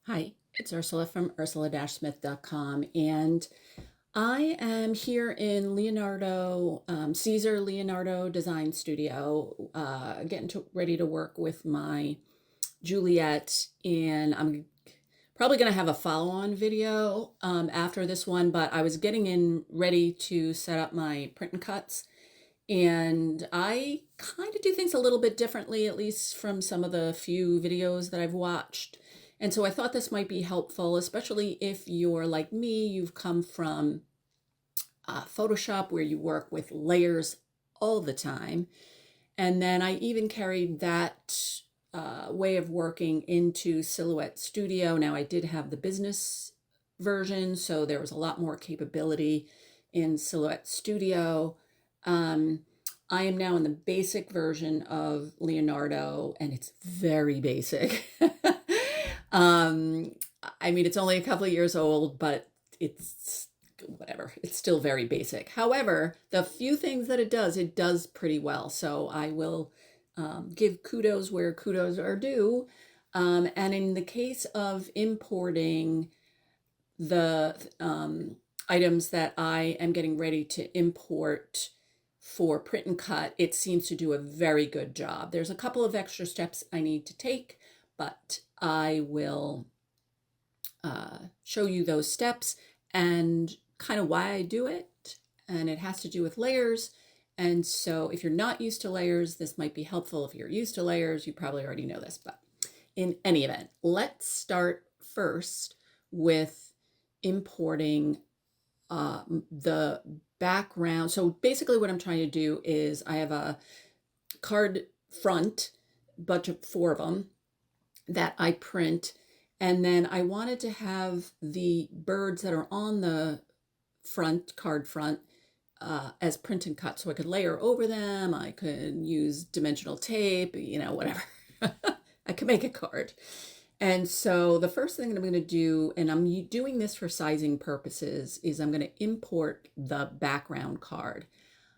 Hi, it's Ursula from ursula-smith.com, and I am here in Siser Leonardo Design Studio, ready to work with my Juliet, and I'm probably going to have a follow-on video after this one, but I was getting in ready to set up my print and cuts, and I kind of do things a little bit differently, at least from some of the few videos that I've watched. And so I thought this might be helpful, especially if you're like me, you've come from Photoshop where you work with layers all the time. And then I even carried that way of working into Silhouette Studio. Now I did have the business version, so there was a lot more capability in Silhouette Studio. I am now in the basic version of Leonardo, and it's very basic. I mean, it's only a couple of years old, but it's whatever. It's still very basic. However, the few things that it does pretty well. So I will give kudos where kudos are due. And in the case of importing the items that I am getting ready to import for print and cut, it seems to do a very good job. There's a couple of extra steps I need to take, but I will show you those steps and kind of why I do it. And it has to do with layers. And so if you're not used to layers, this might be helpful. If you're used to layers, you probably already know this. But in any event, let's start first with importing the background. So basically what I'm trying to do is I have a card front, bunch of 4 of them that I print. And then I wanted to have the birds that are on the card front, as print and cut. So I could layer over them. I could use dimensional tape, whatever. I could make a card. And so the first thing that I'm going to do, and I'm doing this for sizing purposes, is I'm going to import the background card.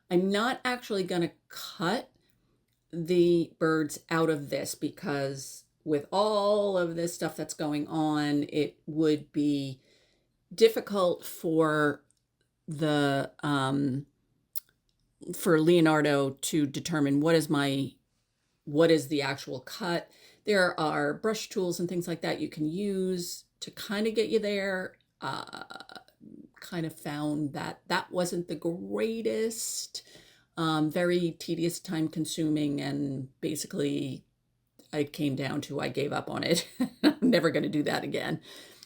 I'm not actually going to cut the birds out of this because with all of this stuff that's going on, it would be difficult for the for Leonardo to determine what is the actual cut. There are brush tools and things like that you can use to kind of get you there. Kind of found that wasn't the greatest, very tedious, time consuming, and basically it came down to I gave up on it. I'm never going to do that again.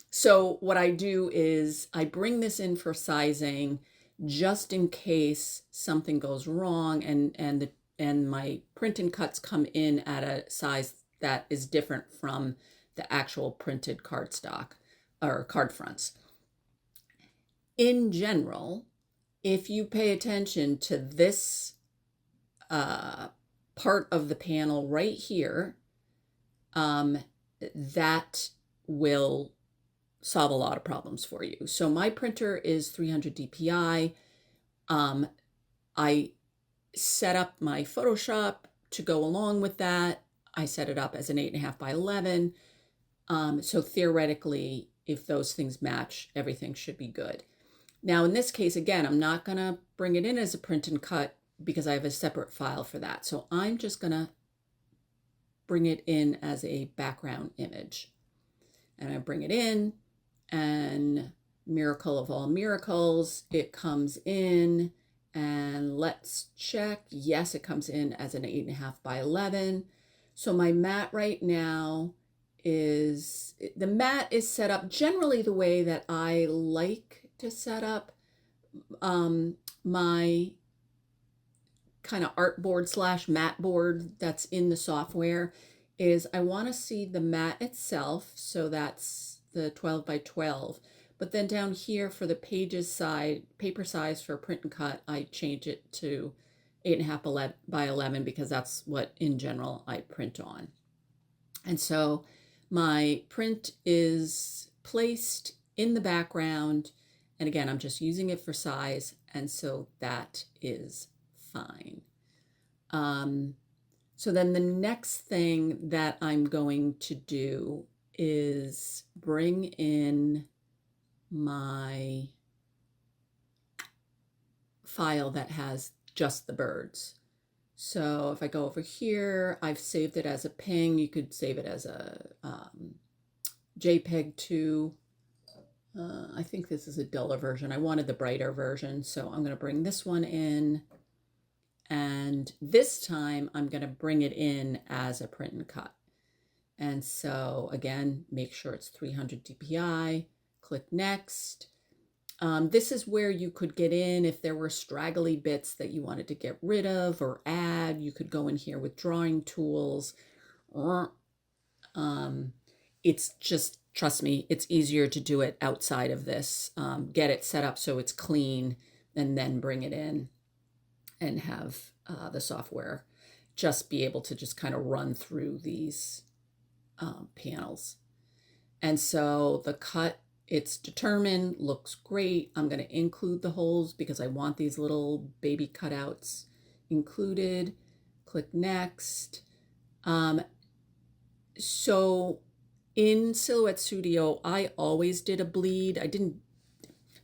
So what I do is I bring this in for sizing just in case something goes wrong and my print and cuts come in at a size that is different from the actual printed cardstock or card fronts. In general, if you pay attention to this part of the panel right here, that will solve a lot of problems for you. So my printer is 300 DPI. I set up my Photoshop to go along with that. I set it up as an 8.5 by 11. So theoretically, if those things match, everything should be good. Now, in this case, again, I'm not going to bring it in as a print and cut because I have a separate file for that. So I'm just going to bring it in as a background image. And I bring it in, and miracle of all miracles, it comes in, and let's check. Yes, it comes in as an 8.5 by 11. So my mat right now the mat is set up generally the way that I like to set up my kind of artboard / mat board that's in the software. Is I want to see the mat itself, so that's the 12 by 12. But then down here for the pages side, paper size for print and cut, I change it to 8.5 by 11 because that's what in general I print on. And so my print is placed in the background. And again, I'm just using it for size. And so that is fine. So then the next thing that I'm going to do is bring in my file that has just the birds. So if I go over here, I've saved it as a ping. You could save it as a JPEG too. I think this is a duller version. I wanted the brighter version, so I'm going to bring this one in. And this time I'm going to bring it in as a print and cut. And so again, make sure it's 300 dpi, click next. This is where you could get in if there were straggly bits that you wanted to get rid of or add. You could go in here with drawing tools. It's just, trust me, it's easier to do it outside of this. Get it set up so it's clean and then bring it in and have the software just be able to just kind of run through these panels. And so the cut, it's determined, looks great. I'm going to include the holes because I want these little baby cutouts included. Click next. So in Silhouette Studio, I always did a bleed. I didn't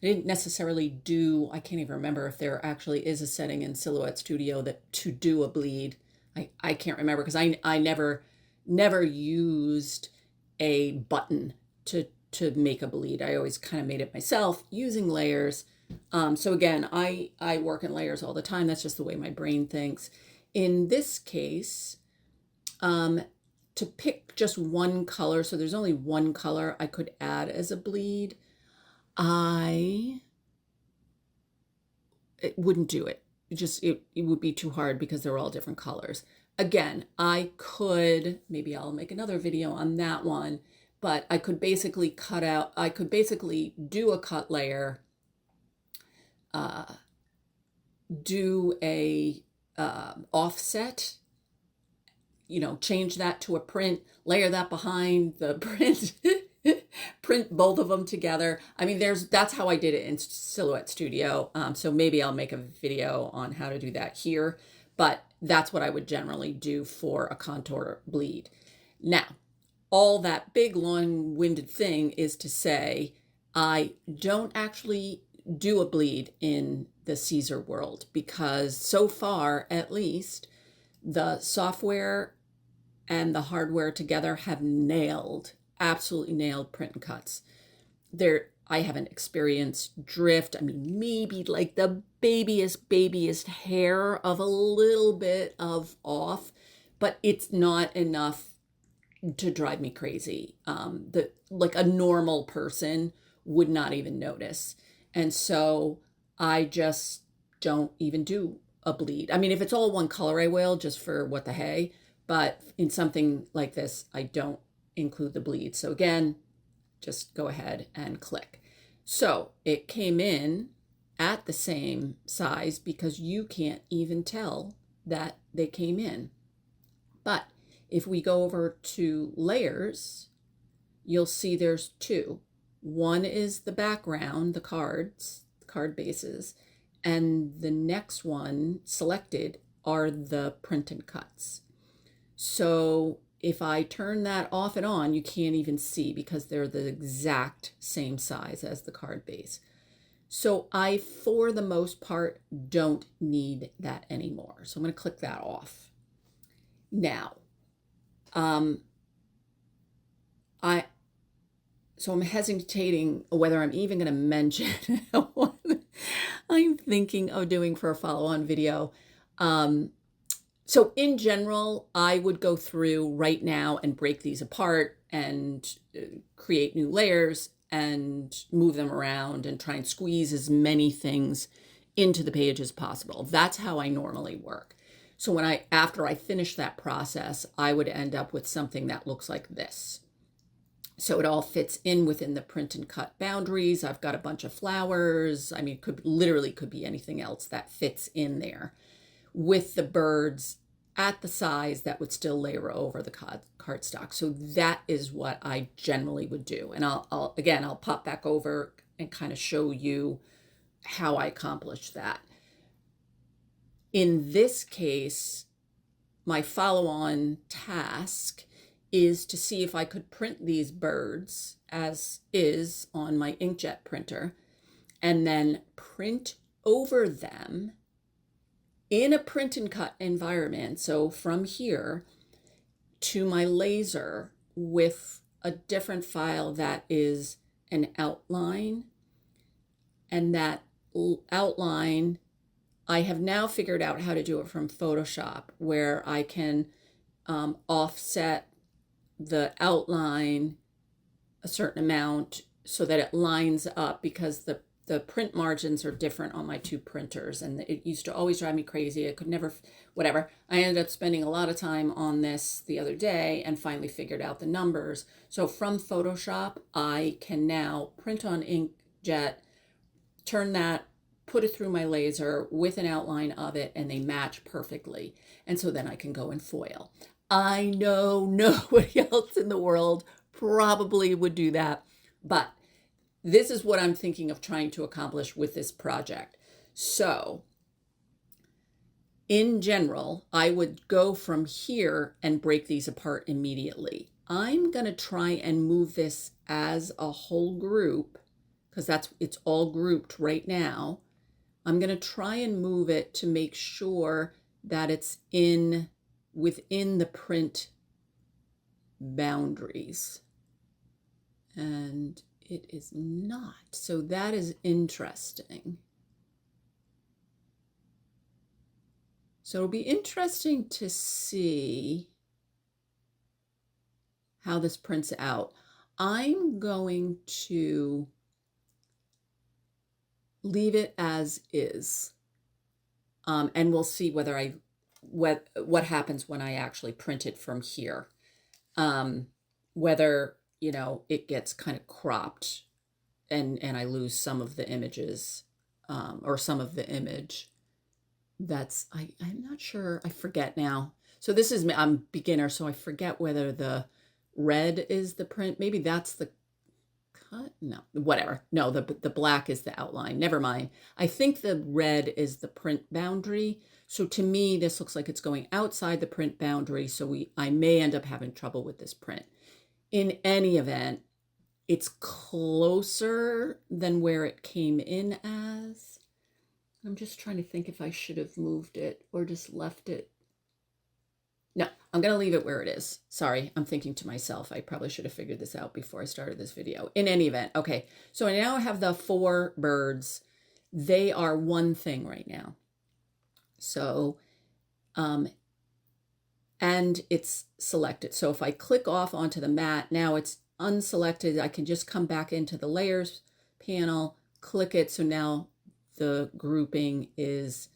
necessarily do, I can't even remember if there actually is a setting in Silhouette Studio that to do a bleed. I can't remember because I never used a button to make a bleed. I always kind of made it myself using layers. So again, I work in layers all the time. That's just the way my brain thinks. In this case, to pick just one color, so there's only one color I could add as a bleed, it wouldn't do it. It would be too hard because they're all different colors. Again, I could, maybe I'll make another video on that one, but I could basically do a cut layer, do a offset, change that to a print, layer that behind the print, print both of them together. I mean, that's how I did it in Silhouette Studio. So maybe I'll make a video on how to do that here, but that's what I would generally do for a contour bleed. Now, all that big long-winded thing is to say, I don't actually do a bleed in the Siser world because so far, at least, the software and the hardware together have absolutely nailed print and cuts. I haven't experienced drift. I mean, maybe like the babiest hair of a little bit of off, but it's not enough to drive me crazy. Like a normal person would not even notice. And so I just don't even do a bleed. I mean, if it's all one color, I will, just for what the hey, but in something like this, I don't include the bleed. So again, just go ahead and click. So it came in at the same size because you can't even tell that they came in. But if we go over to layers, you'll see there's two. One is the background, the card bases, and the next one selected are the print and cuts. So if I turn that off and on, you can't even see because they're the exact same size as the card base. So I, for the most part, don't need that anymore. So I'm going to click that off. Now, I'm hesitating whether I'm even going to mention what I'm thinking of doing for a follow-on video. So in general, I would go through right now and break these apart and create new layers and move them around and try and squeeze as many things into the page as possible. That's how I normally work. So after I finish that process, I would end up with something that looks like this. So it all fits in within the print and cut boundaries. I've got a bunch of flowers. I mean, literally could be anything else that fits in there, with the birds at the size that would still layer over the cardstock. So that is what I generally would do. And I'll pop back over and kind of show you how I accomplish that. In this case, my follow-on task is to see if I could print these birds as is on my inkjet printer and then print over them in a print and cut environment. So from here to my laser with a different file that is an outline, and that outline, I have now figured out how to do it from Photoshop, where I can offset the outline a certain amount so that it lines up, because the print margins are different on my two printers, and it used to always drive me crazy. I could never, whatever. I ended up spending a lot of time on this the other day and finally figured out the numbers. So from Photoshop, I can now print on inkjet, turn that, put it through my laser with an outline of it, and they match perfectly. And so then I can go and foil. I know nobody else in the world probably would do that, but this is what I'm thinking of trying to accomplish with this project. So in general, I would go from here and break these apart immediately. I'm going to try and move this as a whole group, because it's all grouped right now. I'm going to try and move it to make sure that it's within the print boundaries. And it is not. So that is interesting. So it'll be interesting to see how this prints out. I'm going to leave it as is. And we'll see whether what happens when I actually print it from here. Whether, it gets kind of cropped and I lose some of the images, or some of the image. I'm not sure. I forget now. So this is, I'm beginner, so I forget whether the red is the print. Maybe that's the cut. No, whatever. No, the black is the outline. Never mind. I think the red is the print boundary. So to me, this looks like it's going outside the print boundary. So I may end up having trouble with this print. In any event, it's closer than where it came in as. I'm just trying to think if I should have moved it or just left it. No, I'm going to leave it where it is. Sorry, I'm thinking to myself, I probably should have figured this out before I started this video. In any event, okay, so I now have the 4 birds. They are one thing right now. So, and it's selected. So if I click off onto the mat, now it's unselected. I can just come back into the layers panel, click it. So now the grouping is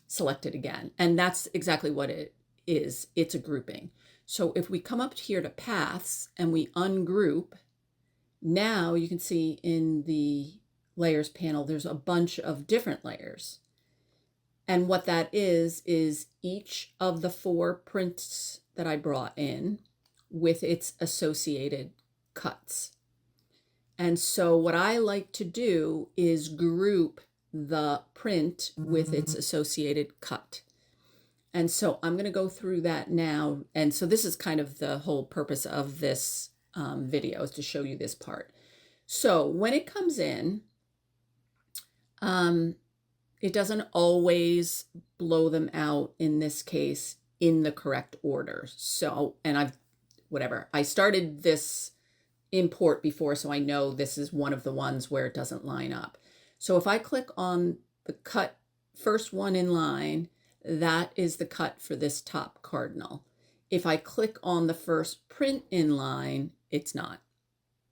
selected again. And that's exactly what it is. It's a grouping. So if we come up here to paths and we ungroup, now you can see in the layers panel, there's a bunch of different layers. And what that is each of the 4 prints that I brought in with its associated cuts. And so what I like to do is group the print with its associated cut. And so I'm going to go through that now. And so this is kind of the whole purpose of this video, is to show you this part. So when it comes in, it doesn't always blow them out, in this case, in the correct order. So, and I started this import before, so I know this is one of the ones where it doesn't line up. So if I click on the cut, first one in line, that is the cut for this top cardinal. If I click on the first print in line, it's not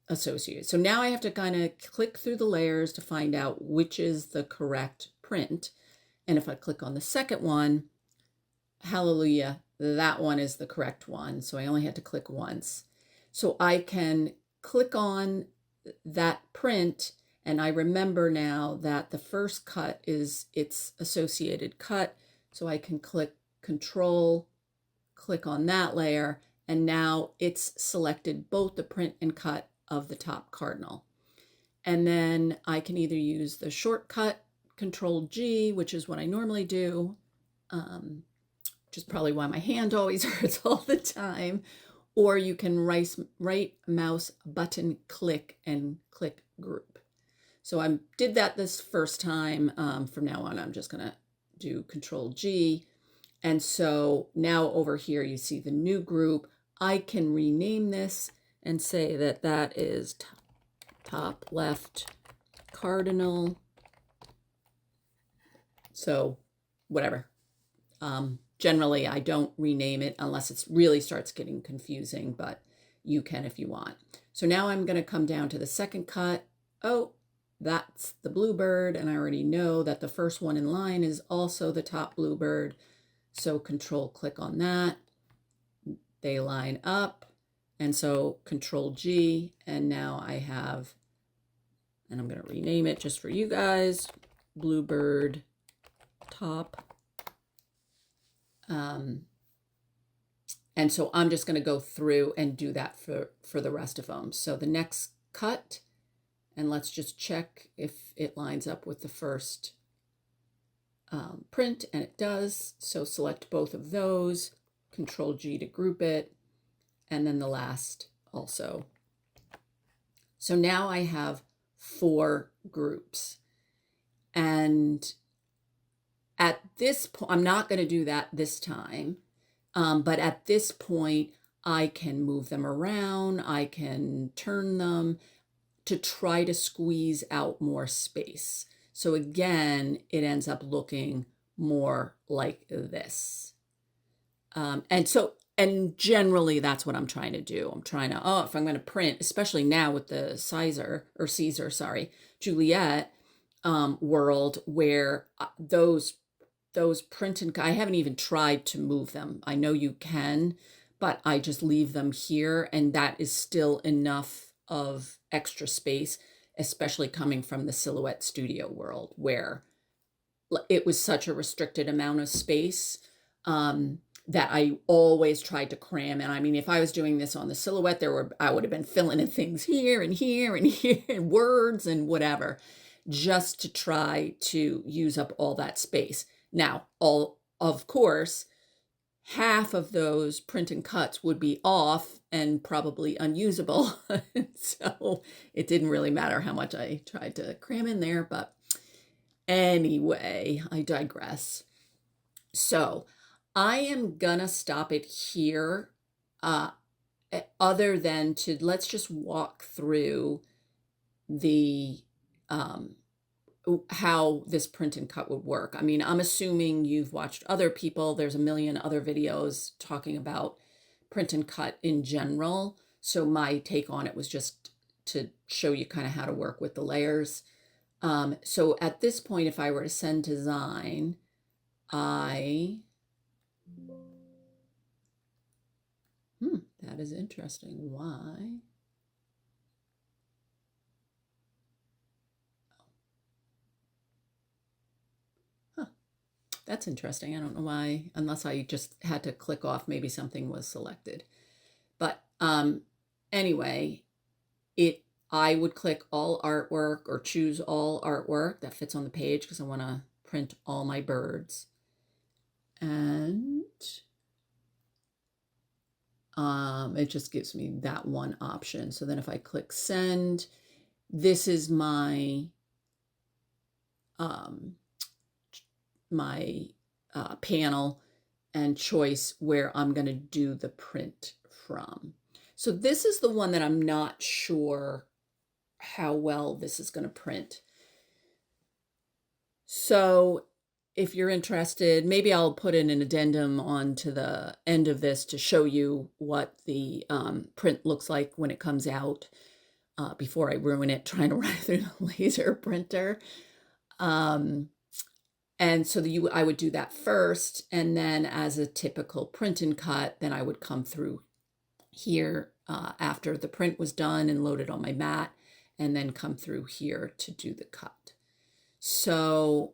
associated. So now I have to kind of click through the layers to find out which is the correct print. And if I click on the second one, hallelujah, that one is the correct one. So I only had to click once. So I can click on that print, and I remember now that the first cut is its associated cut. So I can click Control, click on that layer, and now it's selected both the print and cut of the top cardinal. And then I can either use the shortcut Control G, which is what I normally do, which is probably why my hand always hurts all the time. Or you can right mouse button click and click group. So I did that this first time. From now on, I'm just going to do Control G. And so now over here, you see the new group. I can rename this and say that that is top left cardinal. So whatever. Generally, I don't rename it unless it really starts getting confusing, but you can if you want. So now I'm going to come down to the second cut. Oh, that's the bluebird, and I already know that the first one in line is also the top bluebird. So Control click on that. They line up, and so Control G, and now I have, and I'm going to rename it just for you guys, bluebird top. And so I'm just going to go through and do that for the rest of them. So the next cut, and let's just check if it lines up with the first print, and it does. So select both of those, Control G to group it, and then the last also. So now I have 4 groups. And at this point, I'm not going to do that this time, but at this point, I can move them around, I can turn them to try to squeeze out more space. So again, it ends up looking more like this. And generally, that's what I'm trying to do. I'm trying to, if I'm going to print, especially now with the Siser, Juliet world, where those print and I haven't even tried to move them. I know you can, but I just leave them here, and that is still enough of extra space, especially coming from the Silhouette Studio world, where it was such a restricted amount of space that I always tried to cram. And I mean, if I was doing this on the Silhouette, I would have been filling in things here and here and here and words and whatever, just to try to use up all that space. Now, of course, half of those print and cuts would be off and probably unusable. So it didn't really matter how much I tried to cram in there. But anyway, I digress. So I am gonna stop it here, other than let's just walk through the how this print and cut would work. I mean, I'm assuming you've watched other people. There's a million other videos talking about print and cut in general. So my take on it was just to show you kind of how to work with the layers. So at this point, if I were to send design, that is interesting. Why? That's interesting. I don't know why, unless I just had to click off, maybe something was selected. But anyway, I would click all artwork or choose all artwork that fits on the page because I want to print all my birds. And it just gives me that one option. So then if I click send, this is my panel and choice where I'm going to do the print from. So this is the one that I'm not sure how well this is going to print. So if you're interested, maybe I'll put in an addendum onto the end of this to show you what the print looks like when it comes out, before I ruin it trying to run it through the laser printer. And so I would do that first, and then as a typical print and cut, then I would come through here after the print was done and loaded on my mat, and then come through here to do the cut. So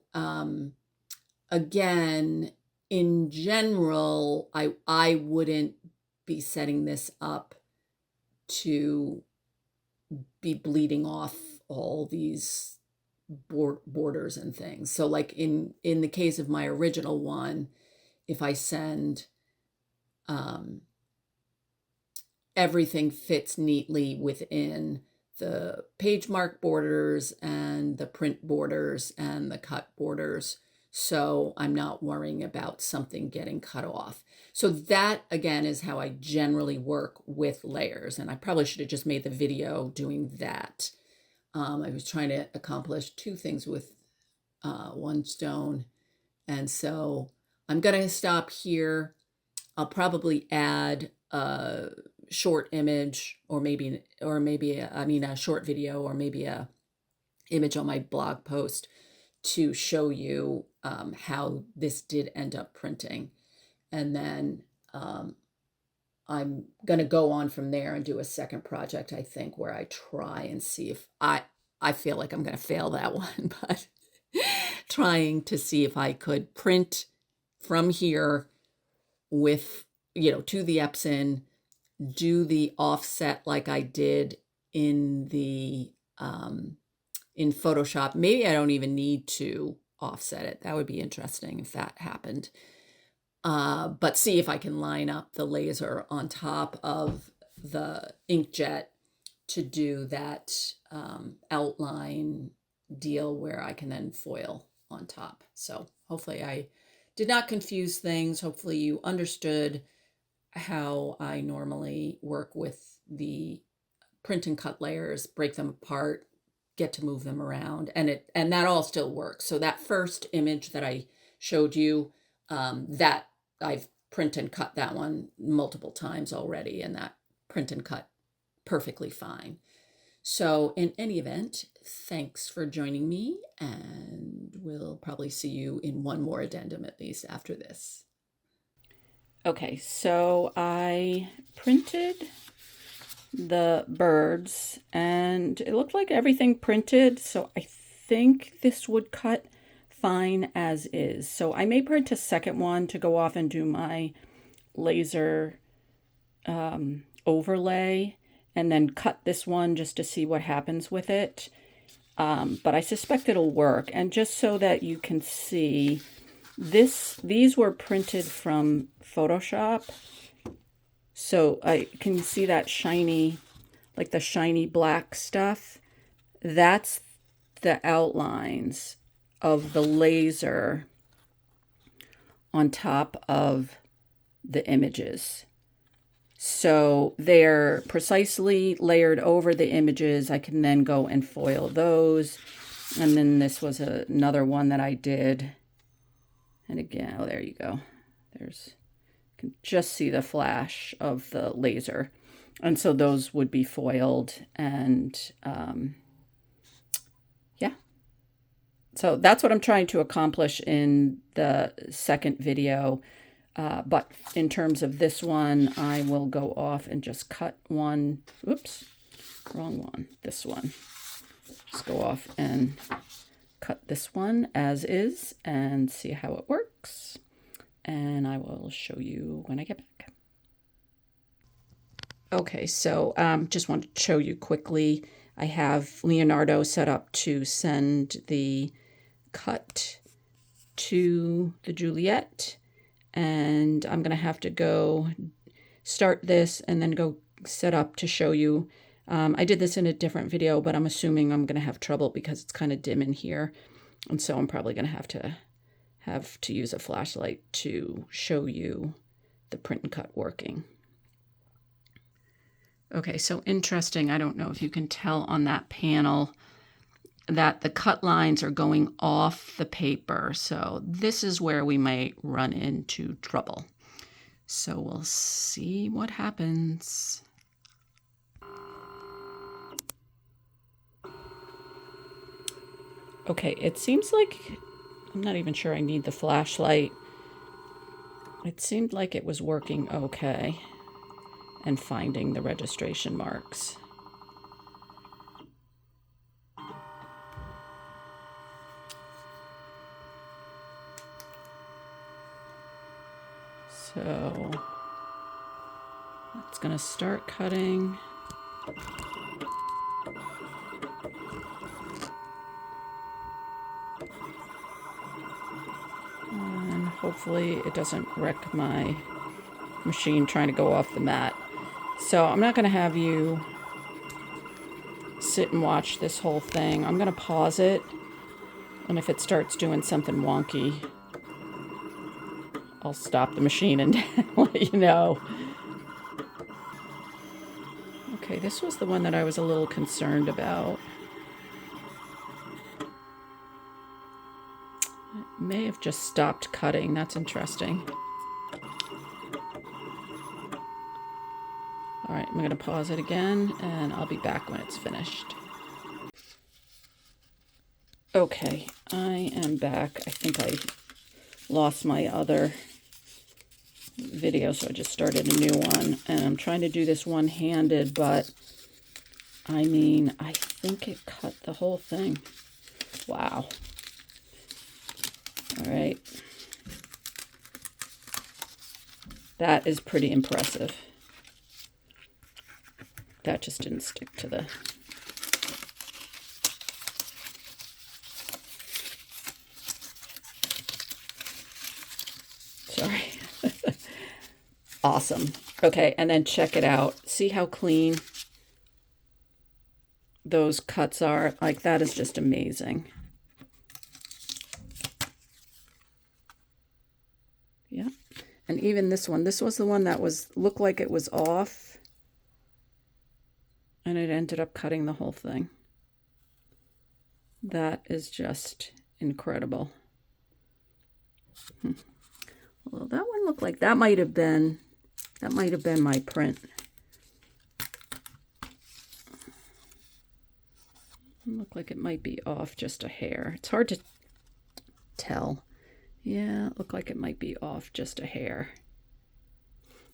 again, in general, I wouldn't be setting this up to be bleeding off all these borders and things. So like in the case of my original one, if I send everything fits neatly within the page mark borders and the print borders and the cut borders. So I'm not worrying about something getting cut off. So that, again, is how I generally work with layers. And I probably should have just made the video doing that. I was trying to accomplish two things with one stone. And so I'm going to stop here. I'll probably add a short image or maybe a short video or maybe a image on my blog post to show you how this did end up printing. And then I'm going to go on from there and do a second project, I think, where I try and see if I feel like I'm going to fail that one, but trying to see if I could print from here with, to the Epson, do the offset like I did in the in Photoshop. Maybe I don't even need to offset it. That would be interesting if that happened. But see if I can line up the laser on top of the inkjet to do that outline deal where I can then foil on top. So hopefully I did not confuse things. Hopefully you understood how I normally work with the print and cut layers, break them apart, get to move them around, and that all still works. So that first image that I showed you, that I've print and cut that one multiple times already, and that print and cut perfectly fine. So in any event, thanks for joining me, and we'll probably see you in one more addendum at least after this. Okay, so I printed the birds and it looked like everything printed, so I think this would cut fine as is. So I may print a second one to go off and do my laser overlay and then cut this one just to see what happens with it. But I suspect it'll work. And just so that you can see, these were printed from Photoshop. So can you see that shiny, like the shiny black stuff? That's the outlines of the laser on top of the images. So they're precisely layered over the images. I can then go and foil those. And then this was another one that I did. And again, oh, there you go. You can just see the flash of the laser. And so those would be foiled. And yeah. So that's what I'm trying to accomplish in the second video. But in terms of this one, I will go off and just cut one. Oops, wrong one. This one. Just go off and cut this one as is and see how it works. And I will show you when I get back. Okay, so just wanted to show you quickly. I have Leonardo set up to send the cut to the Juliet. And I'm going to have to go start this and then go set up to show you. I did this in a different video, but I'm assuming I'm going to have trouble because it's kind of dim in here. And so I'm probably going to have to use a flashlight to show you the print and cut working. Okay, so interesting. I don't know if you can tell on that panel that the cut lines are going off the paper. So this is where we might run into trouble. So we'll see what happens. Okay, it seems like, I'm not even sure I need the flashlight. It seemed like it was working okay and finding the registration marks. So it's going to start cutting. And hopefully it doesn't wreck my machine trying to go off the mat. So I'm not going to have you sit and watch this whole thing. I'm going to pause it, and if it starts doing something wonky, I'll stop the machine and let you know. Okay, this was the one that I was a little concerned about. It may have just stopped cutting. That's interesting. All right, I'm going to pause it again, and I'll be back when it's finished. Okay, I am back. I think I lost my other video, so I just started a new one, and I'm trying to do this one-handed, but I mean, I think it cut the whole thing. Wow. All right. That is pretty impressive. That just didn't stick to the... Sorry. Awesome. Okay, and then check it out. See how clean those cuts are? Like, that is just amazing. Yeah. And even this one, this was the one that looked like it was off. And it ended up cutting the whole thing. That is just incredible. Well, that one looked like that might have been my print. Look like it might be off just a hair. It's hard to tell. Yeah, it looked like it might be off just a hair.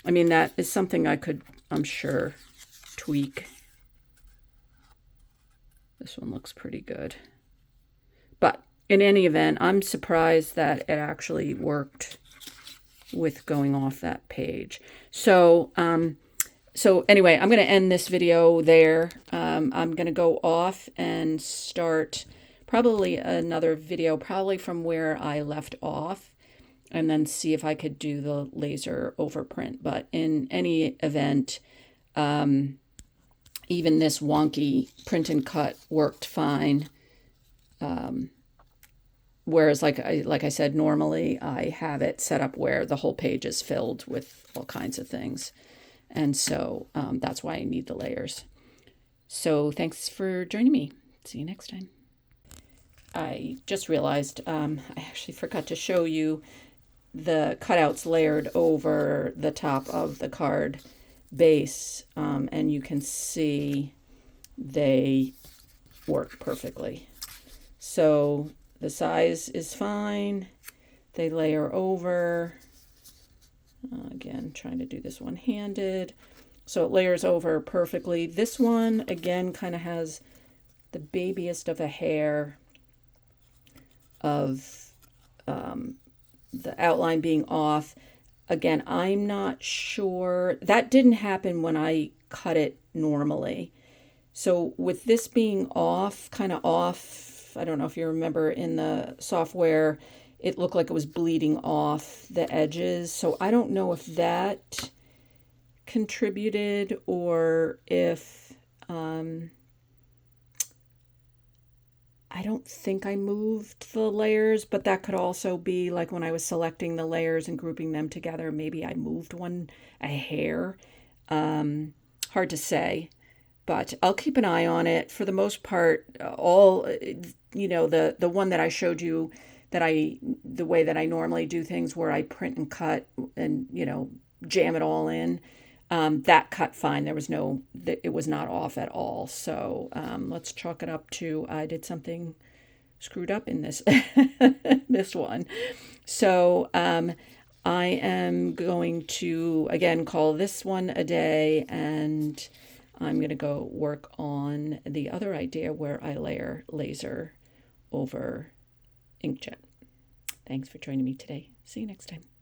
I mean, that is something I could, I'm sure, tweak. This one looks pretty good. But in any event, I'm surprised that it actually worked with going off that page. So, anyway, I'm going to end this video there. I'm going to go off and start probably another video, probably from where I left off, and then see if I could do the laser overprint. But in any event, even this wonky print and cut worked fine. Whereas, like I said, normally I have it set up where the whole page is filled with all kinds of things. And so that's why I need the layers. So thanks for joining me. See you next time. I just realized I actually forgot to show you the cutouts layered over the top of the card base, and you can see they work perfectly. So the size is fine. They layer over. Again, trying to do this one-handed. So it layers over perfectly. This one, again, kind of has the babiest of a hair of the outline being off. Again, I'm not sure. That didn't happen when I cut it normally. So with this being off, kind of off, I don't know if you remember in the software, it looked like it was bleeding off the edges. So I don't know if that contributed or if, I don't think I moved the layers, but that could also be like when I was selecting the layers and grouping them together, maybe I moved a hair. Hard to say, but I'll keep an eye on it. For the most part, the one that I showed you, the way that I normally do things where I print and cut and, jam it all in, that cut fine. It was not off at all. So let's chalk it up to I did something screwed up in this this one. So I am going to again call this one a day, and I'm going to go work on the other idea where I laser over inkjet. Thanks for joining me today. See you next time.